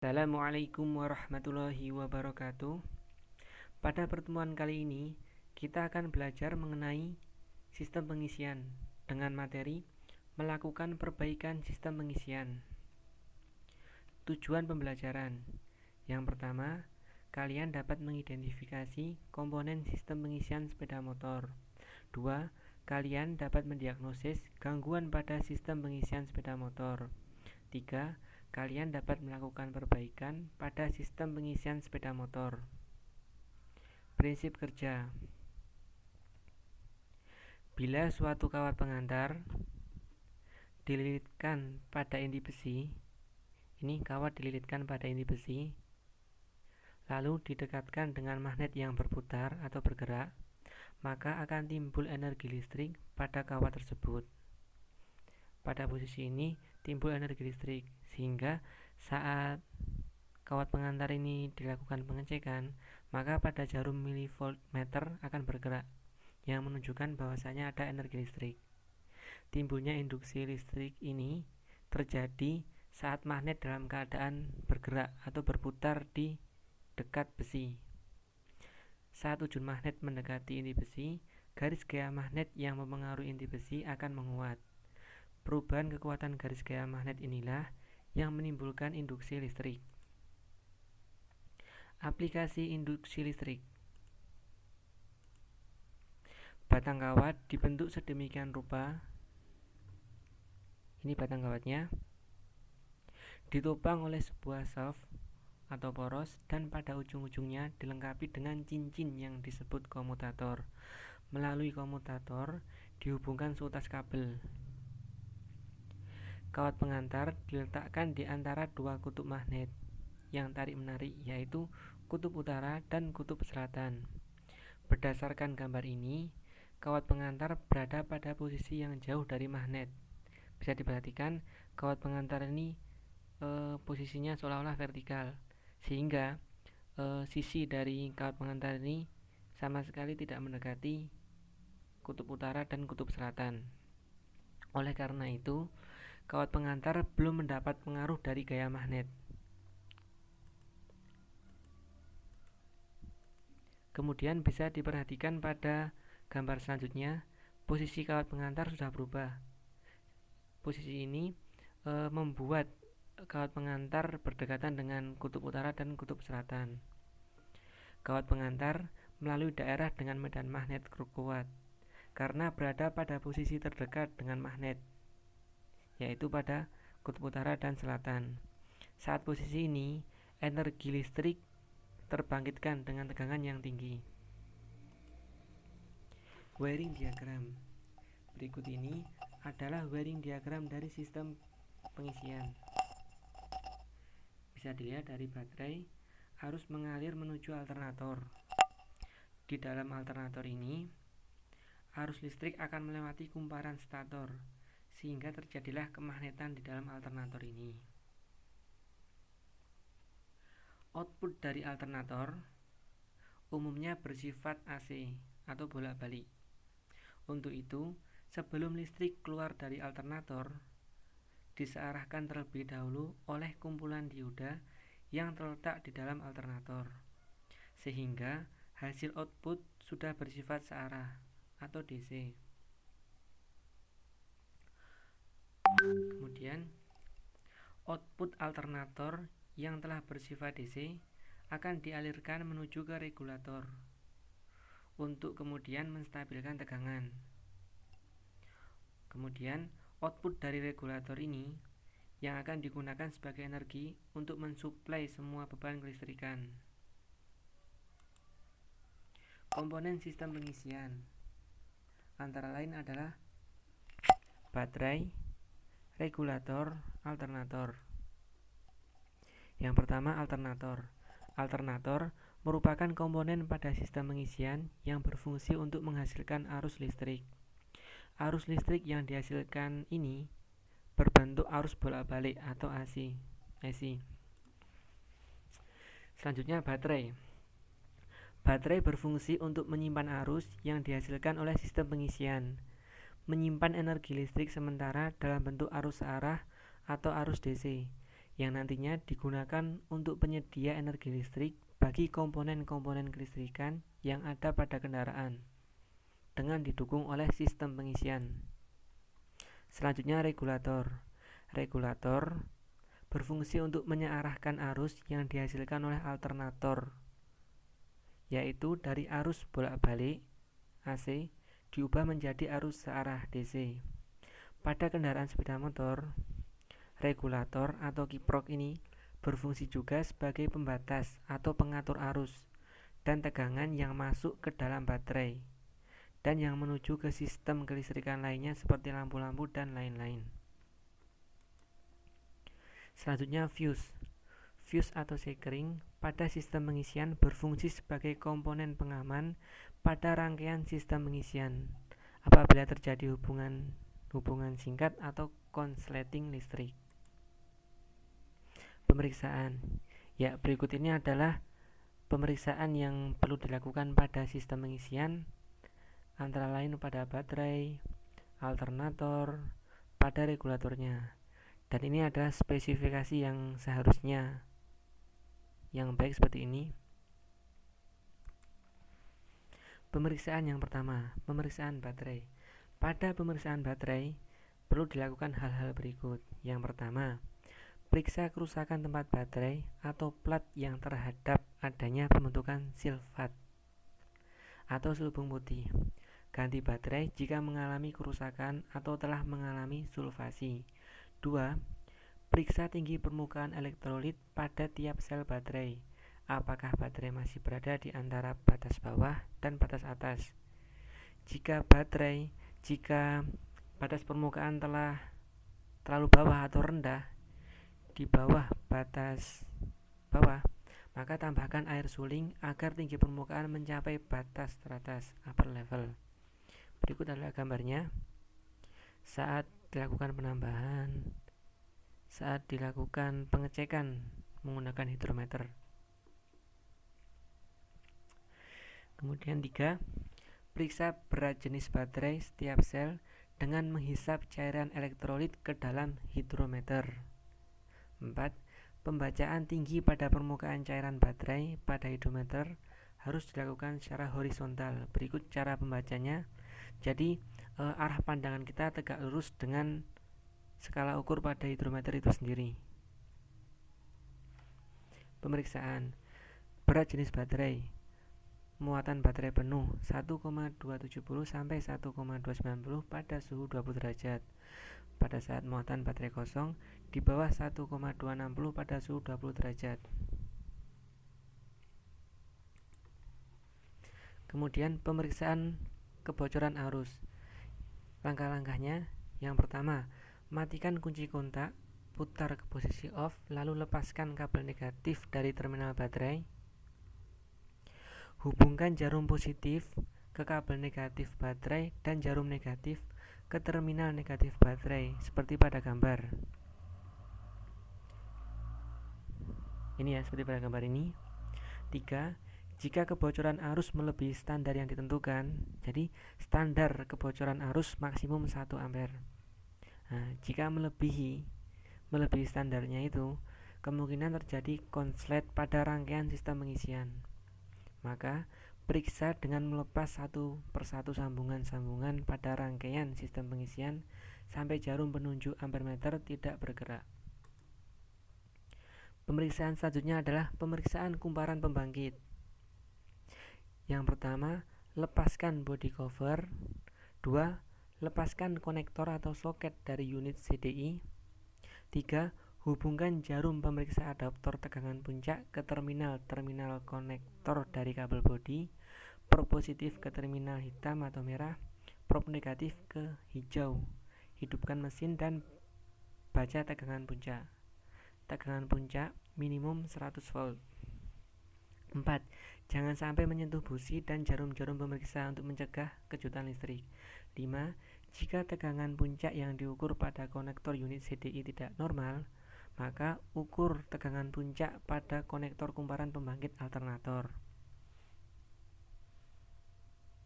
Assalamualaikum warahmatullahi wabarakatuh. Pada pertemuan kali ini, kita akan belajar mengenai sistem pengisian dengan materi melakukan perbaikan sistem pengisian. Tujuan pembelajaran. Yang pertama, kalian dapat mengidentifikasi komponen sistem pengisian sepeda motor. 2. Kalian dapat mendiagnosis gangguan pada sistem pengisian sepeda motor. 3. Kalian dapat melakukan perbaikan pada sistem pengisian sepeda motor. Prinsip kerja. Bila suatu kawat pengantar dililitkan pada inti besi, ini kawat dililitkan pada inti besi, lalu didekatkan dengan magnet yang berputar atau bergerak, maka akan timbul energi listrik pada kawat tersebut. Pada posisi ini timbul energi listrik, sehingga saat kawat pengantar ini dilakukan pengecekan, maka pada jarum milivoltmeter akan bergerak, yang menunjukkan bahwasanya ada energi listrik. Timbulnya induksi listrik ini terjadi saat magnet dalam keadaan bergerak atau berputar di dekat besi. Saat ujung magnet mendekati inti besi, garis gaya magnet yang mempengaruhi inti besi akan menguat. Perubahan kekuatan garis gaya magnet inilah yang menimbulkan induksi listrik. Aplikasi induksi listrik. Batang kawat dibentuk sedemikian rupa. Ini batang kawatnya. Ditopang oleh sebuah shaft atau poros, dan pada ujung-ujungnya dilengkapi dengan cincin yang disebut komutator. Melalui komutator dihubungkan seutas kabel. Kawat pengantar diletakkan di antara dua kutub magnet yang tarik-menarik, yaitu kutub utara dan kutub selatan. Berdasarkan gambar ini, kawat pengantar berada pada posisi yang jauh dari magnet. Bisa diperhatikan, kawat pengantar ini posisinya seolah-olah vertikal, sehingga sisi dari kawat pengantar ini sama sekali tidak mendekati kutub utara dan kutub selatan. Oleh karena itu, kawat pengantar belum mendapat pengaruh dari gaya magnet. Kemudian bisa diperhatikan pada gambar selanjutnya, posisi kawat pengantar sudah berubah. Posisi ini membuat kawat pengantar berdekatan dengan kutub utara dan kutub selatan. Kawat pengantar melalui daerah dengan medan magnet kuat karena berada pada posisi terdekat dengan magnet, yaitu pada kutub utara dan selatan. Saat posisi ini, energi listrik terbangkitkan dengan tegangan yang tinggi. Wiring diagram. Berikut ini adalah wiring diagram dari sistem pengisian. Bisa dilihat dari baterai, arus mengalir menuju alternator. Di dalam alternator ini, arus listrik akan melewati kumparan stator, sehingga terjadilah kemagnetan di dalam alternator ini. Output dari alternator umumnya bersifat AC atau bolak-balik. Untuk itu, sebelum listrik keluar dari alternator, disearahkan terlebih dahulu oleh kumpulan dioda yang terletak di dalam alternator, sehingga hasil output sudah bersifat searah atau DC. Kemudian, output alternator yang telah bersifat DC akan dialirkan menuju ke regulator untuk kemudian menstabilkan tegangan. Kemudian, output dari regulator ini yang akan digunakan sebagai energi untuk mensuplai semua beban kelistrikan. Komponen sistem pengisian antara lain adalah baterai, regulator, alternator. Yang pertama, alternator. Alternator merupakan komponen pada sistem pengisian yang berfungsi untuk menghasilkan arus listrik. Arus listrik yang dihasilkan ini berbentuk arus bolak-balik atau AC. Selanjutnya, baterai. Baterai berfungsi untuk menyimpan arus yang dihasilkan oleh sistem pengisian, menyimpan energi listrik sementara dalam bentuk arus searah atau arus DC yang nantinya digunakan untuk penyedia energi listrik bagi komponen-komponen kelistrikan yang ada pada kendaraan dengan didukung oleh sistem pengisian. Selanjutnya regulator. Regulator berfungsi untuk menyearahkan arus yang dihasilkan oleh alternator, yaitu dari arus bolak-balik AC diubah menjadi arus searah DC. Pada kendaraan sepeda motor, regulator atau kiprok ini berfungsi juga sebagai pembatas atau pengatur arus dan tegangan yang masuk ke dalam baterai dan yang menuju ke sistem kelistrikan lainnya seperti lampu-lampu dan lain-lain. Selanjutnya fuse. Fuse atau sekring pada sistem pengisian berfungsi sebagai komponen pengaman pada rangkaian sistem pengisian apabila terjadi hubungan singkat atau konsleting listrik. Pemeriksaan. Ya, berikut ini adalah pemeriksaan yang perlu dilakukan pada sistem pengisian, antara lain pada baterai, alternator, pada regulatornya. Dan ini adalah spesifikasi yang seharusnya yang baik seperti ini. Pemeriksaan yang pertama, pemeriksaan baterai. Pada pemeriksaan baterai perlu dilakukan hal-hal berikut. Yang pertama, periksa kerusakan tempat baterai atau plat yang terhadap adanya pembentukan silfat atau selubung putih. Ganti baterai jika mengalami kerusakan atau telah mengalami sulfasi. 2. Periksa tinggi permukaan elektrolit pada tiap sel baterai. Apakah baterai masih berada di antara batas bawah dan batas atas? Jika batas permukaan telah terlalu bawah atau rendah, di bawah batas bawah, maka tambahkan air suling agar tinggi permukaan mencapai batas teratas, upper level. Berikut adalah gambarnya saat dilakukan penambahan, saat dilakukan pengecekan menggunakan hidrometer. Kemudian 3, periksa berat jenis baterai setiap sel dengan menghisap cairan elektrolit ke dalam hidrometer. 4. Pembacaan tinggi pada permukaan cairan baterai pada hidrometer harus dilakukan secara horizontal. Berikut cara pembacanya. Jadi arah pandangan kita tegak lurus dengan skala ukur pada hidrometer itu sendiri. Pemeriksaan berat jenis baterai. Muatan baterai penuh 1,270 sampai 1,290 pada suhu 20 derajat. Pada saat muatan baterai kosong di bawah 1,260 pada suhu 20 derajat. Kemudian pemeriksaan kebocoran arus. Langkah-langkahnya, yang pertama, matikan kunci kontak, putar ke posisi off, lalu lepaskan kabel negatif dari terminal baterai. Hubungkan jarum positif ke kabel negatif baterai dan jarum negatif ke terminal negatif baterai seperti pada gambar. Ini ya, seperti pada gambar ini. 3. Jika kebocoran arus melebihi standar yang ditentukan, jadi standar kebocoran arus maksimum 1 ampere. Nah, jika melebihi standarnya itu, kemungkinan terjadi konslet pada rangkaian sistem pengisian. Maka periksa dengan melepas satu persatu sambungan-sambungan pada rangkaian sistem pengisian sampai jarum penunjuk ampermeter tidak bergerak. Pemeriksaan selanjutnya adalah pemeriksaan kumparan pembangkit. Yang pertama, lepaskan body cover. 2. Lepaskan konektor atau soket dari unit CDI. 3. Hubungkan jarum pemeriksa adaptor tegangan puncak ke terminal konektor dari kabel bodi, prob positif ke terminal hitam atau merah, prob negatif ke hijau. Hidupkan mesin dan baca tegangan puncak. Tegangan puncak minimum 100 volt. 4. Jangan sampai menyentuh busi dan jarum-jarum pemeriksa untuk mencegah kejutan listrik. 5. Jika tegangan puncak yang diukur pada konektor unit CDI tidak normal, maka ukur tegangan puncak pada konektor kumparan pembangkit alternator.